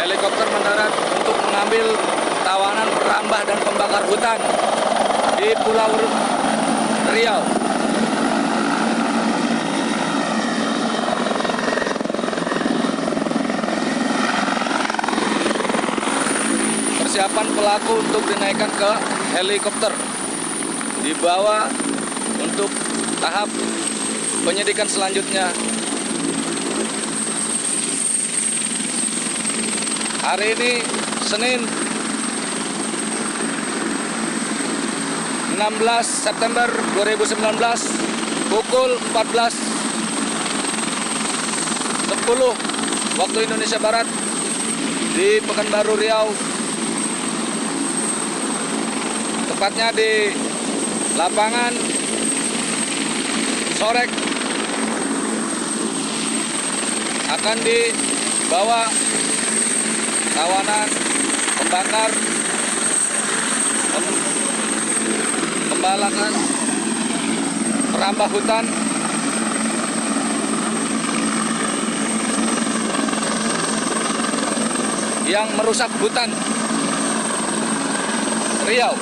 helikopter mendarat untuk mengambil tawanan perambah dan pembakar hutan di Pulau Riau. Persiapan pelaku untuk dinaikkan ke helikopter, dibawa untuk tahap penyidikan selanjutnya. Hari ini Senin 16 September 2019 pukul 14.10 waktu Indonesia Barat di Pekanbaru Riau, tepatnya di lapangan Sorek, akan dibawa tawanan pembakar, pembalakan perambah hutan yang merusak hutan Riau.